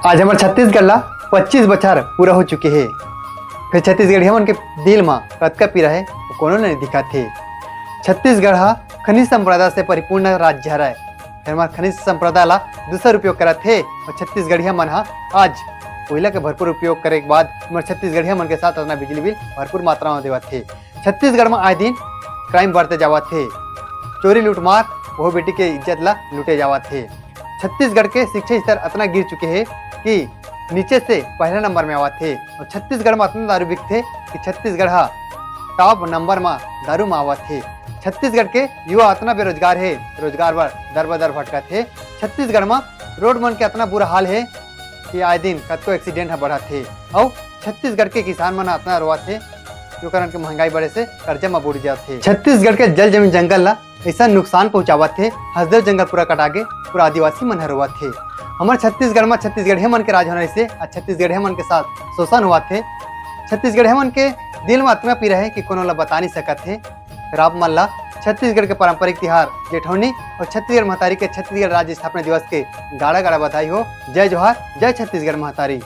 आज हमारे छत्तीसगढ़ ला 25 बछर पूरा हो चुके हैं। फिर छत्तीसगढ़ हमन के दिल में कतका पीरा है कोनो नहीं दिखा थे। छत्तीसगढ़ हा खनिज संप्रदा से परिपूर्ण राज्य हराय। हमारे खनिज संप्रदा ला दूसरा उपयोग करा थे और छत्तीसगढ़िया मन हा आज कोयला के भरपूर उपयोग करे के बाद हमारे छत्तीसगढ़िया मन के साथ अपना बिजली बिल भरपूर मात्रा में देवा थे। छत्तीसगढ़ में आए दिन क्राइम बढ़ते जावा थे, चोरी लूटमार वो बेटी के इज्जत ला लूटे जावा थे। छत्तीसगढ़ के शिक्षा स्तर इतना गिर चुके हैं कि नीचे से पहले नंबर में आवा थे और छत्तीसगढ़ में इतना दारू बिकते कि छत्तीसगढ़ हा टॉप नंबर में दारू में आवा थे। छत्तीसगढ़ के युवा इतना बेरोजगार है, रोजगार पर दर बदर भटका थे। छत्तीसगढ़ में रोड मन के इतना बुरा हाल है कि आए दिन कतको एक्सीडेंट बढ़ा थे और छत्तीसगढ़ के किसान मन इतना रोआ थे जो कारण के महंगाई बढ़े से कर्जा में बुड़ जाते। छत्तीसगढ़ के जल जमीन जंगल ला ऐसा नुकसान पहुंचावा थे, हसदेव जंगल पूरा कटागे पूरा आदिवासी मन हरवा थे। हमारे छत्तीसगढ़ में छत्तीसगढ़ मन के राज होने से छत्तीसगढ़ मन के साथ शोषण हुआ थे। छत्तीसगढ़ मन के दिल में आत्मा पी रहे कि कोनो ला बता नहीं सकत थे। राम मन ला छत्तीसगढ़ के पारंपरिक त्योहार जेठौनी और छत्तीसगढ़ महतारी के छत्तीसगढ़ राज्य स्थापना दिवस के गाड़ा गाड़ा बधाई हो। जय जोहार, जय छत्तीसगढ़ महतारी।